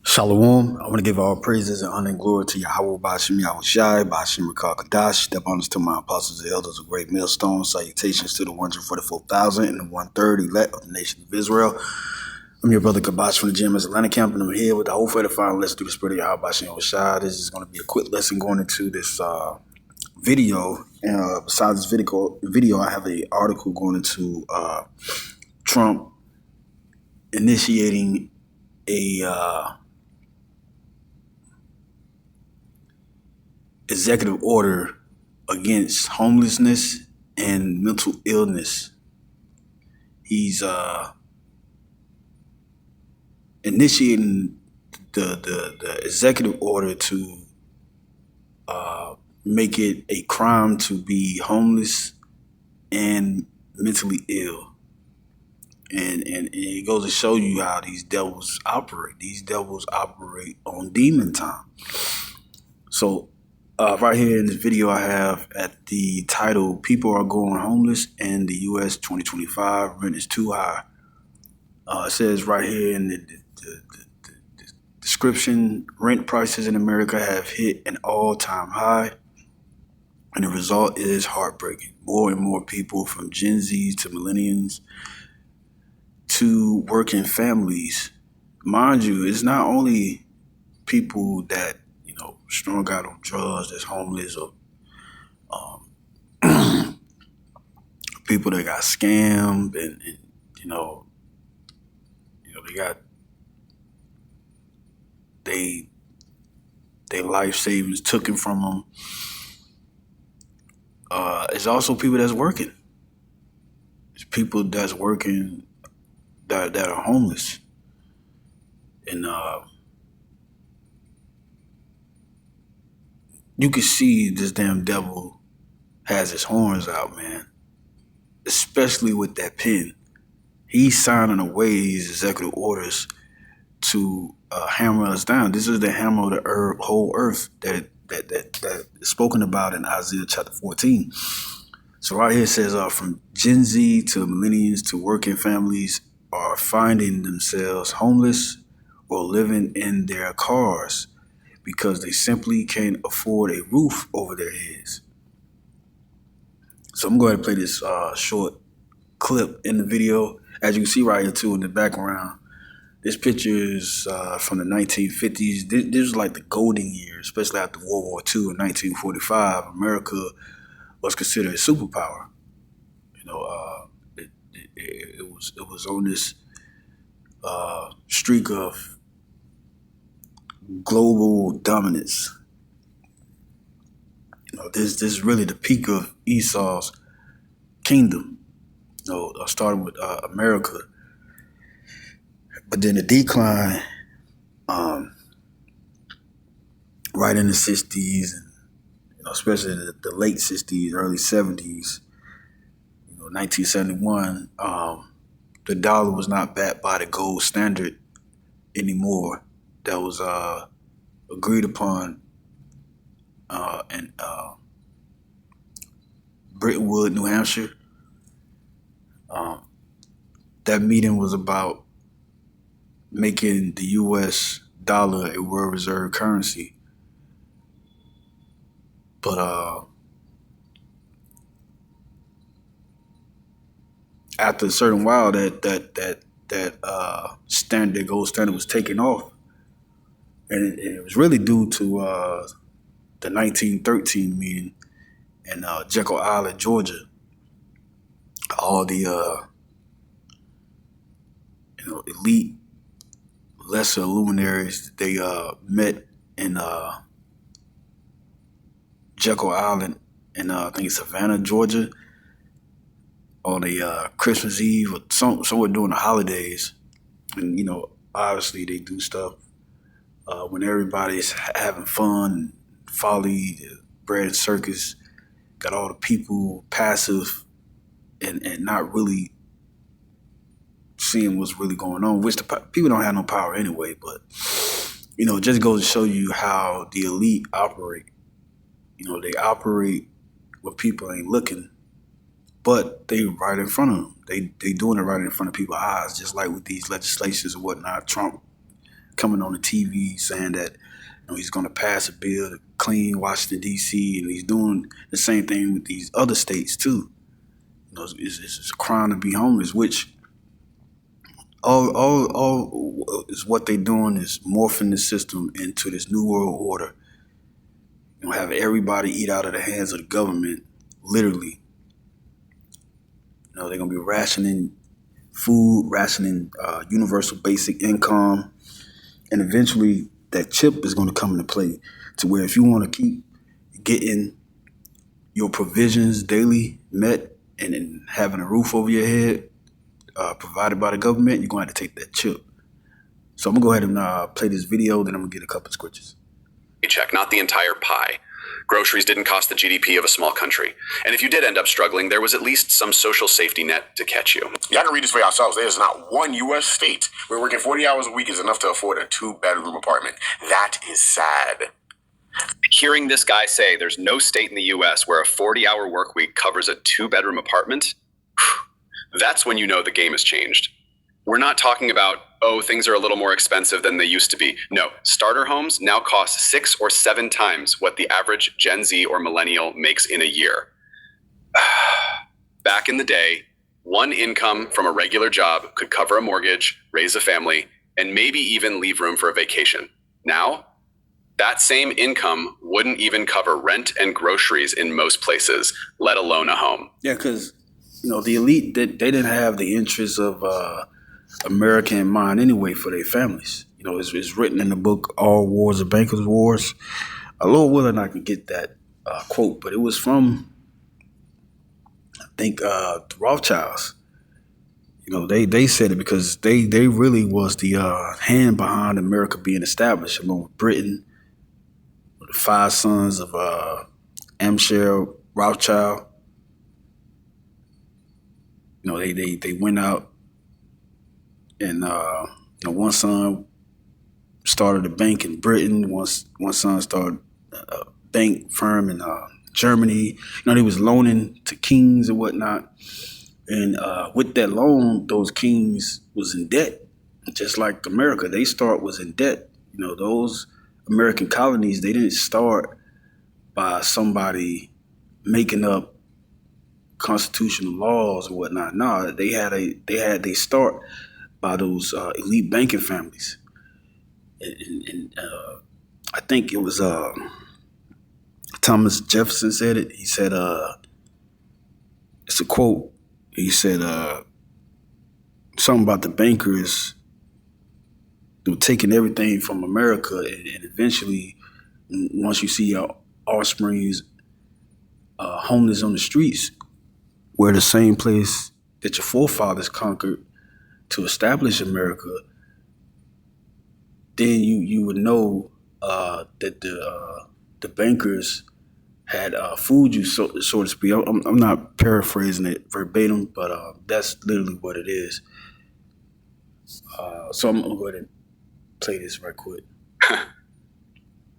Shalom. I want to give all praises and honor and glory to Yahweh Bashim Yahushai, Bashim Rakal Kadash. Step honors to my apostles and elders of great millstone. Salutations to the 144,000 and the 1/3 elect of the nation of Israel. I'm your brother Kabash from the GMS Atlanta camp, and I'm here with the whole faith of final lesson through the spirit of Yahweh Bashim Yahushai. This is going to be a quick lesson going into this video. Besides this video, I have an article going into Trump initiating a executive order against homelessness and mental illness. He's initiating the executive order to make it a crime to be homeless and mentally ill. And it goes to show you how these devils operate. These devils operate on demon time. So right here in this video, I have at the title, "People Are Going Homeless in the U.S. 2025, Rent is Too High." It says right here in the description, rent prices in America have hit an all-time high, and the result is heartbreaking. More and more people, from Gen Zs to millennials to working families. Mind you, it's not only people that strung out on drugs, that's homeless, or people that got scammed, and they got they life savings taken from them. It's also people that's working. It's people that's working that are homeless, and you can see this damn devil has his horns out, man. Especially with that pen. He's signing away these executive orders to hammer us down. This is the hammer of the whole earth that is spoken about in Isaiah chapter 14. So right here it says, from Gen Z to millennials to working families are finding themselves homeless or living in their cars because they simply can't afford a roof over their heads. So I'm going to play this short clip in the video. As you can see right here too in the background, this picture is from the 1950s. This was like the golden years, especially after World War II in 1945. America was considered a superpower. It was on this streak of global dominance. This is really the peak of Esau's kingdom. Starting with America, but then the decline, right in the 60s, and especially the late 60s, early 70s. 1971, the dollar was not backed by the gold standard anymore. That was agreed upon in Brittonwood, New Hampshire. That meeting was about making the U.S. dollar a world reserve currency. But after a certain while, that gold standard was taken off, and it was really due to the 1913 meeting in Jekyll Island, Georgia. All the elite, lesser luminaries, they met in Jekyll Island in I think it's Savannah, Georgia, on a Christmas Eve or somewhere during the holidays. And obviously they do stuff when everybody's having fun and folly, the bread and circus, got all the people passive and not really seeing what's really going on, which the people don't have no power anyway. But it just goes to show you how the elite operate. They operate when people ain't looking, but they right in front of them. They doing it right in front of people's eyes, just like with these legislations and whatnot. Trump coming on the TV saying that he's going to pass a bill to clean Washington D.C. and he's doing the same thing with these other states too. It's a crime to be homeless, which all is what they're doing is morphing the system into this new world order. Have everybody eat out of the hands of the government, literally. They're gonna be rationing food, rationing universal basic income, and eventually that chip is gonna come into play to where if you want to keep getting your provisions daily met and then having a roof over your head provided by the government, you're going to have to take that chip. So I'm gonna go ahead and play this video, then I'm gonna get a couple of scriptures. Check, not the entire pie. Groceries didn't cost the GDP of a small country. And if you did end up struggling, there was at least some social safety net to catch you. Y'all can read this for yourselves. There's not one U.S. state where working 40 hours a week is enough to afford a 2-bedroom apartment. That is sad. Hearing this guy say there's no state in the U.S. where a 40-hour work week covers a 2-bedroom apartment, that's when you know the game has changed. We're not talking about, things are a little more expensive than they used to be. No, starter homes now cost 6 or 7 times what the average Gen Z or millennial makes in a year. Back in the day, one income from a regular job could cover a mortgage, raise a family, and maybe even leave room for a vacation. Now, that same income wouldn't even cover rent and groceries in most places, let alone a home. Yeah, because the elite, they didn't have the interests of America in mind anyway for their families. It's written in the book, All Wars Are Bankers' Wars. Lord willing, I can get that quote, but it was from, I think, the Rothschilds. They said it because they really was the hand behind America being established. With Britain, with the 5 sons of Amschel Rothschild. They went out. And one son started a bank in Britain. One son started a bank firm in Germany. They was loaning to kings and whatnot. And with that loan, those kings was in debt, just like America. They was in debt. Those American colonies, they didn't start by somebody making up constitutional laws and whatnot. No, they start by those elite banking families. And I think it was Thomas Jefferson said it. He said, it's a quote. He said something about the bankers taking everything from America, and eventually, once you see your offsprings homeless on the streets, where the same place that your forefathers conquered to establish America, then you would know that the bankers had fooled you, so to speak. I'm not paraphrasing it verbatim, but that's literally what it is. So I'm gonna go ahead and play this right quick.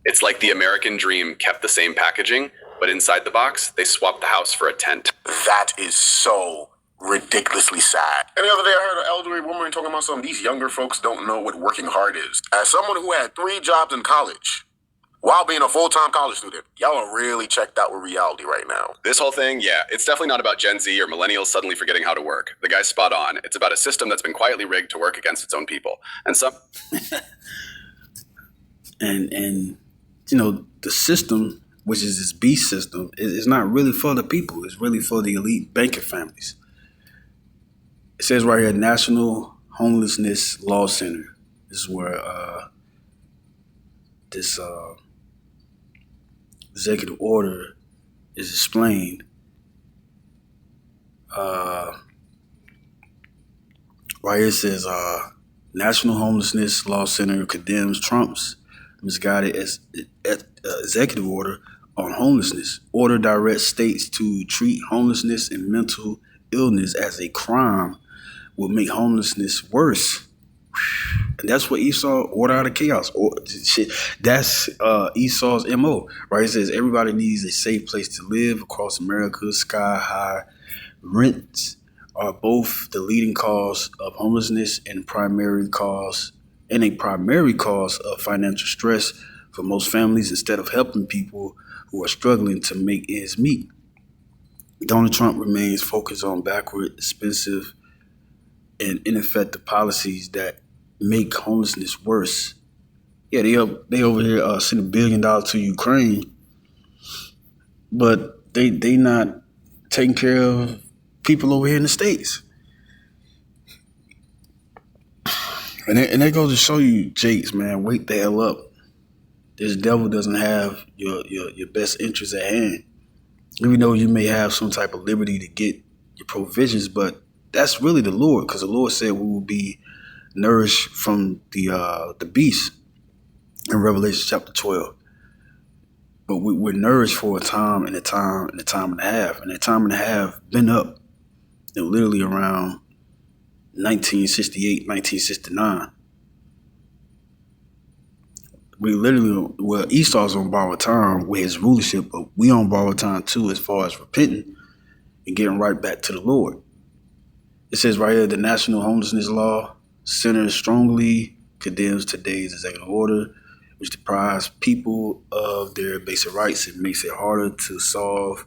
It's like the American dream kept the same packaging, but inside the box, they swapped the house for a tent. That is so ridiculously sad. And the other day I heard an elderly woman talking about something. These younger folks don't know what working hard is. As someone who had 3 jobs in college while being a full-time college student, y'all are really checked out with reality right now. This whole thing, yeah, it's definitely not about Gen Z or millennials suddenly forgetting how to work. The guy's spot on. It's about a system that's been quietly rigged to work against its own people. And some and the system, which is this beast system, is not really for the people. It's really for the elite banking families. It says right here, National Homelessness Law Center. This is where this executive order is explained. Right here it says, National Homelessness Law Center condemns Trump's misguided executive order on homelessness. Order directs states to treat homelessness and mental illness as a crime will make homelessness worse. And that's what Esau, order out of chaos. That's Esau's MO, right? It says everybody needs a safe place to live across America. Sky high rents are both the leading cause of homelessness and primary cause and a primary cause of financial stress for most families instead of helping people who are struggling to make ends meet. Donald Trump remains focused on backward, expensive, and ineffective policies that make homelessness worse. Yeah, they over here send $1 billion to Ukraine, but they not taking care of people over here in the States. And that goes to show you, Jakes, man, wake the hell up. This devil doesn't have your best interests at hand. Even though you may have some type of liberty to get your provisions, but that's really the Lord, because the Lord said we will be nourished from the beast in Revelation chapter 12. But we're nourished for a time and a time and a time and a half. And that time and a half been up, literally around 1968, 1969. We literally, well, Esau's on borrowed time with his rulership, but we on borrowed time too as far as repenting and getting right back to the Lord. It says right here, the National Homelessness Law Center strongly condemns today's executive order, which deprives people of their basic rights and makes it harder to solve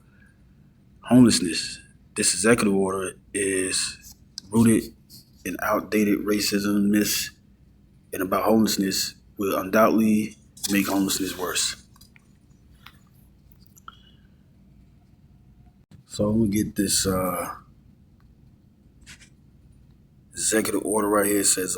homelessness. This executive order is rooted in outdated racism, myths, and about homelessness will undoubtedly make homelessness worse. So I'm gonna get this executive order right here. It says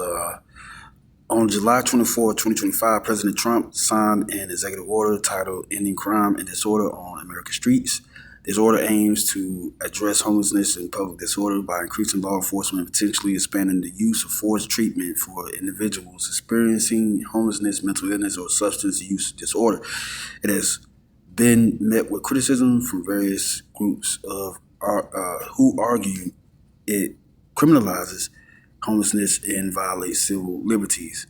on July 24, 2025, President Trump signed an executive order titled Ending Crime and Disorder on American Streets. This order aims to address homelessness and public disorder by increasing law enforcement and potentially expanding the use of forced treatment for individuals experiencing homelessness, mental illness, or substance use disorder. It has been met with criticism from various groups of who argue it criminalizes homelessness and violates civil liberties.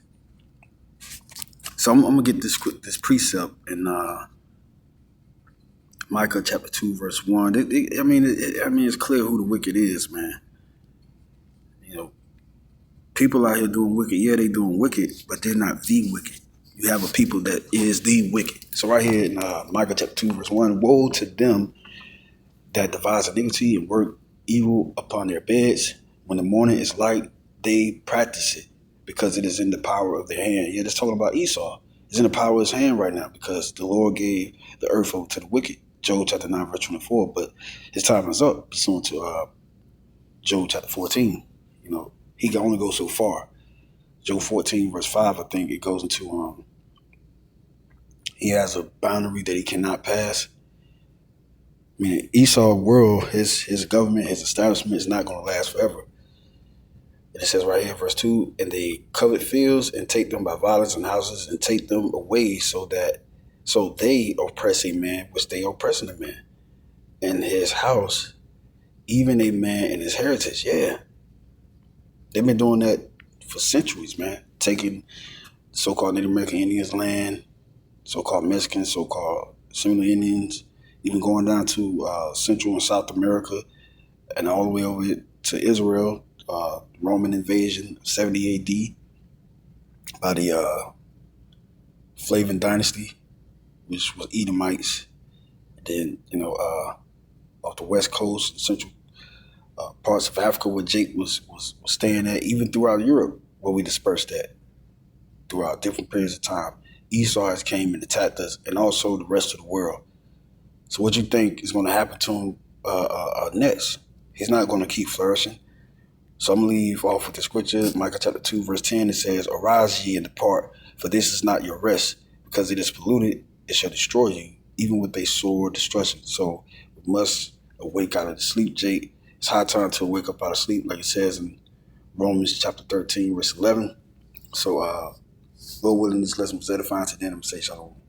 So I'm gonna get this precept in Micah chapter 2 verse 1. It's clear who the wicked is, man. You know, people out here doing wicked. Yeah, they doing wicked, but they're not the wicked. You have a people that is the wicked. So right here in Micah chapter 2 verse 1, woe to them that devise iniquity and work evil upon their beds. When the morning is light, they practice it because it is in the power of their hand. Yeah, that's talking about Esau. It's in the power of his hand right now because the Lord gave the earth over to the wicked. Job chapter 9, verse 24. But his time is up, pursuant to Job chapter 14. You know, he can only go so far. Job 14, verse 5, I think it goes into, he has a boundary that he cannot pass. I mean, Esau's world, his government, his establishment is not going to last forever. And it says right here, verse 2, and they covet fields and take them by violence and houses and take them away so they oppress a man, which they oppressing a man, and his house, even a man and his heritage. Yeah. They've been doing that for centuries, man. Taking so-called Native American Indians' land, so-called Mexicans, so-called Seminole Indians, even going down to Central and South America and all the way over to Israel, Roman invasion, 70 AD by the Flavian dynasty, which was Edomites. Then, off the west coast, central parts of Africa where Jake was staying at, even throughout Europe where we dispersed at throughout different periods of time. Esau has came and attacked us, and also the rest of the world. So what you think is going to happen to him next? He's not going to keep flourishing. So I'm going to leave off with the scripture, Micah chapter 2, verse 10. It says, arise ye and depart, for this is not your rest, because it is polluted, it shall destroy you, even with a sore destruction. So we must awake out of the sleep, Jake. It's high time to wake up out of sleep, like it says in Romans chapter 13, verse 11. So, Lord willing, this lesson was edifying today, and I'm going to say shalom.